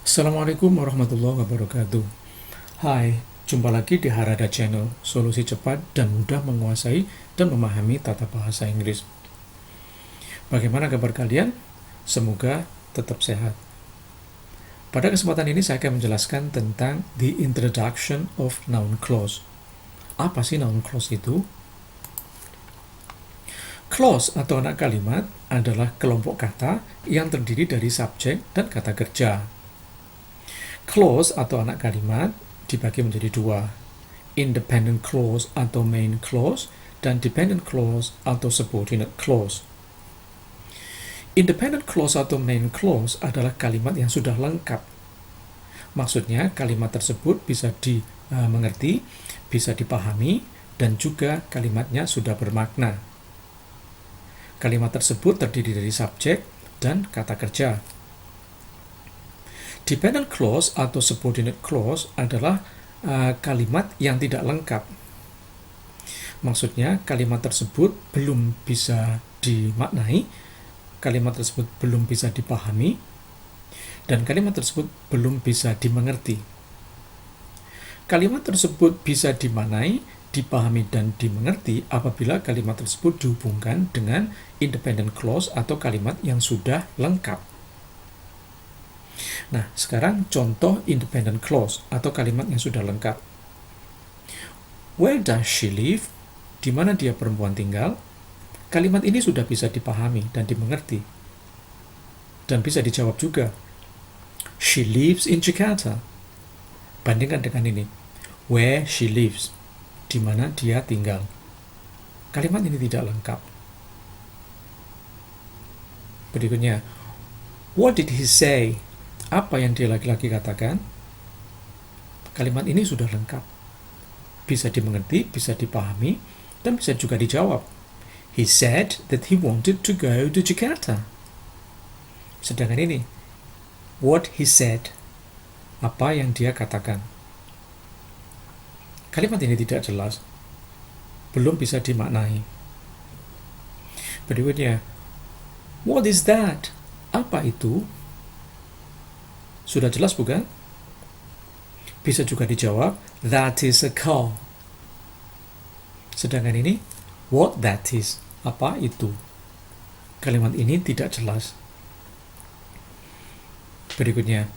Assalamualaikum warahmatullahi wabarakatuh. Hai, jumpa lagi di Harada Channel, solusi cepat dan mudah menguasai dan memahami tata bahasa Inggris. Bagaimana kabar kalian? Semoga tetap sehat. Pada kesempatan ini saya akan menjelaskan tentang the introduction of noun clause. Apa sih noun clause itu? Clause atau anak kalimat adalah kelompok kata yang terdiri dari subjek dan kata kerja. Clause atau anak kalimat dibagi menjadi dua, independent clause atau main clause dan dependent clause atau subordinate clause. Independent clause atau main clause adalah kalimat yang sudah lengkap. Maksudnya kalimat tersebut bisa dimengerti, bisa dipahami, dan juga kalimatnya sudah bermakna. Kalimat tersebut terdiri dari subjek dan kata kerja. Dependent clause atau subordinate clause adalah kalimat yang tidak lengkap. Maksudnya kalimat tersebut belum bisa dimaknai, kalimat tersebut belum bisa dipahami, dan kalimat tersebut belum bisa dimengerti. Kalimat tersebut bisa dimaknai, dipahami, dan dimengerti apabila kalimat tersebut dihubungkan dengan independent clause atau kalimat yang sudah lengkap. Nah, sekarang contoh independent clause atau kalimat yang sudah lengkap. Where does she live? Di mana dia perempuan tinggal? Kalimat ini sudah bisa dipahami dan dimengerti. Dan bisa dijawab juga. She lives in Jakarta. Bandingkan dengan ini. Where she lives. Di mana dia tinggal. Kalimat ini tidak lengkap. Berikutnya. What did he say? Apa yang dia laki-laki katakan? Kalimat ini sudah lengkap. Bisa dimengerti, bisa dipahami, dan bisa juga dijawab. He said that he wanted to go to Jakarta. Sedangkan ini, what he said. Apa yang dia katakan. Kalimat ini tidak jelas. Belum bisa dimaknai. Berikutnya, what is that? Apa itu? Sudah jelas bukan? Bisa juga dijawab, that is a car. Sedangkan ini, what that is. Apa itu? Kalimat ini tidak jelas. Berikutnya,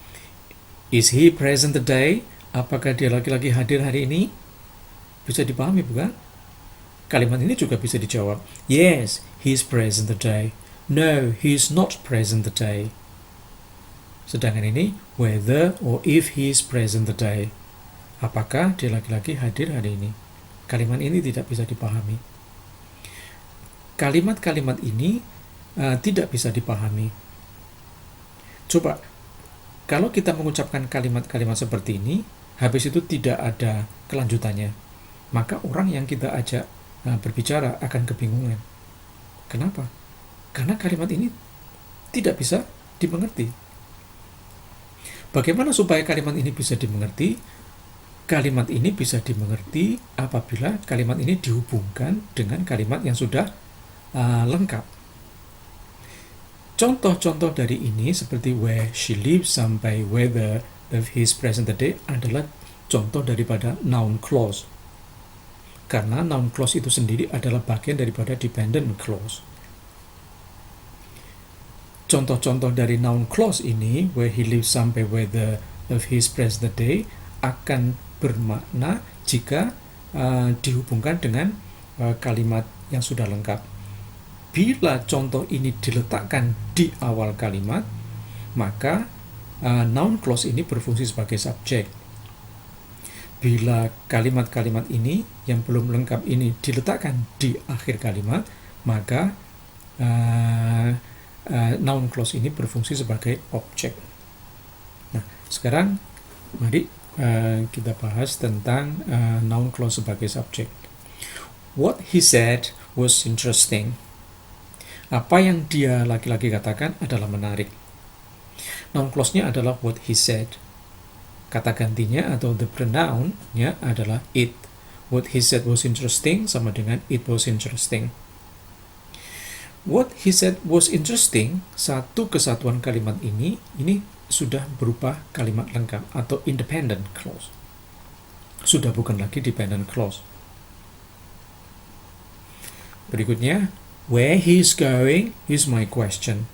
is he present today? Apakah dia laki-laki hadir hari ini? Bisa dipahami bukan? Kalimat ini juga bisa dijawab, yes, he is present today. No, he is not present today. Sedangkan ini, whether or if he is present today. Apakah dia laki-laki hadir hari ini? Kalimat ini tidak bisa dipahami. Kalimat-kalimat ini tidak bisa dipahami. Coba, kalau kita mengucapkan kalimat-kalimat seperti ini, habis itu tidak ada kelanjutannya, maka orang yang kita ajak berbicara akan kebingungan. Kenapa? Karena kalimat ini tidak bisa dimengerti. Bagaimana supaya kalimat ini bisa dimengerti? Kalimat ini bisa dimengerti apabila kalimat ini dihubungkan dengan kalimat yang sudah lengkap. Contoh-contoh dari ini seperti where she lives sampai whether of his present today adalah contoh daripada noun clause. Karena noun clause itu sendiri adalah bagian daripada dependent clause. Contoh-contoh dari noun clause ini, where he lives sampai whether of his present day, akan bermakna jika dihubungkan dengan kalimat yang sudah lengkap. Bila contoh ini diletakkan di awal kalimat, maka noun clause ini berfungsi sebagai subjek. Bila kalimat-kalimat ini yang belum lengkap ini diletakkan di akhir kalimat, maka noun clause ini berfungsi sebagai objek. Nah, sekarang mari kita bahas tentang noun clause sebagai subjek. What he said was interesting. Apa yang dia laki-laki katakan adalah menarik. Noun clause-nya adalah what he said. Kata gantinya atau the pronoun-nya adalah it. What he said was interesting sama dengan it was interesting. What he said was interesting, satu kesatuan kalimat ini sudah berupa kalimat lengkap atau independent clause. Sudah bukan lagi dependent clause. Berikutnya, where he is going is my question.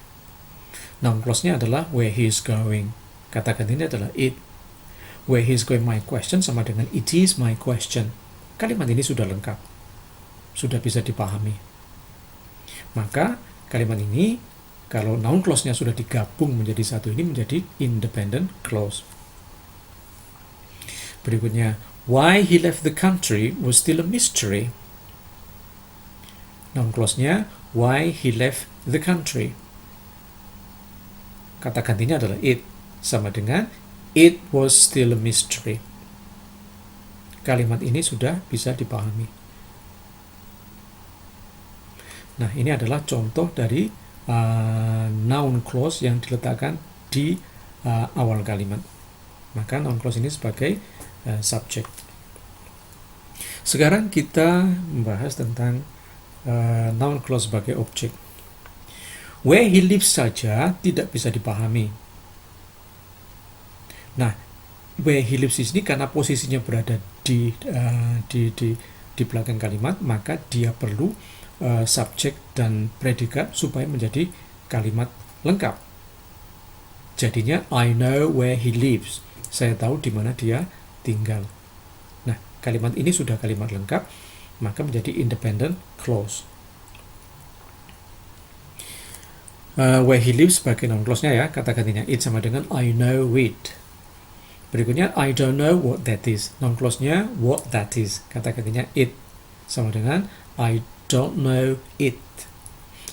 Noun clause-nya adalah where he is going. Kata gantinya adalah it. Where he is going my question sama dengan it is my question. Kalimat ini sudah lengkap. Sudah bisa dipahami. Maka kalimat ini kalau noun clause-nya sudah digabung menjadi satu, ini menjadi independent clause. Berikutnya, why he left the country was still a mystery. Noun clause-nya why he left the country. Kata gantinya adalah it, sama dengan it was still a mystery. Kalimat ini sudah bisa dipahami. Nah, ini adalah contoh dari noun clause yang diletakkan di awal kalimat. Maka noun clause ini sebagai subjek. Sekarang kita membahas tentang noun clause sebagai objek. Where he lives saja tidak bisa dipahami. Nah, where he lives ini karena posisinya berada di belakang kalimat, maka dia perlu subjek dan predikat supaya menjadi kalimat lengkap. Jadinya I know where he lives. Saya tahu di mana dia tinggal. Nah, kalimat ini sudah kalimat lengkap, maka menjadi independent clause. Where he lives sebagai noun clause-nya ya, kata gantinya it sama dengan I know it. Berikutnya I don't know what that is. Noun clause-nya what that is. Kata gantinya it sama dengan I don't know it.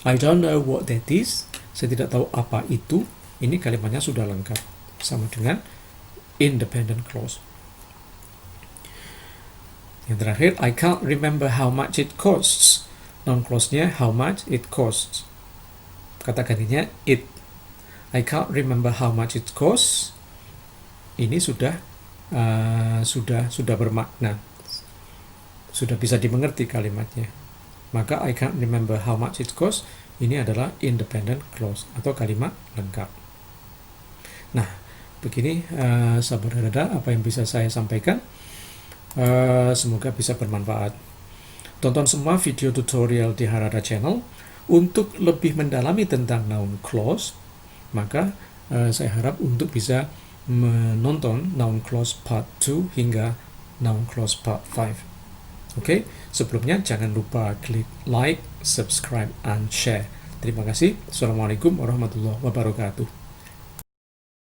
I don't know what that is. Saya tidak tahu apa itu. Ini kalimatnya sudah lengkap. Sama dengan independent clause. Yang terakhir, I can't remember how much it costs. Noun clause-nya how much it costs. Kata gantinya it. I can't remember how much it costs. Ini sudah bermakna. Sudah bisa dimengerti kalimatnya. Maka I can't remember how much it costs. Ini adalah independent clause atau kalimat lengkap. Nah, begini sahabat Harada apa yang bisa saya sampaikan. Semoga bisa bermanfaat. Tonton semua video tutorial di Harada Channel. Untuk lebih mendalami tentang noun clause, maka saya harap untuk bisa menonton noun clause part 2 hingga noun clause part 5. Oke, sebelumnya jangan lupa klik like, subscribe, and share. Terima kasih. Assalamualaikum warahmatullahi wabarakatuh.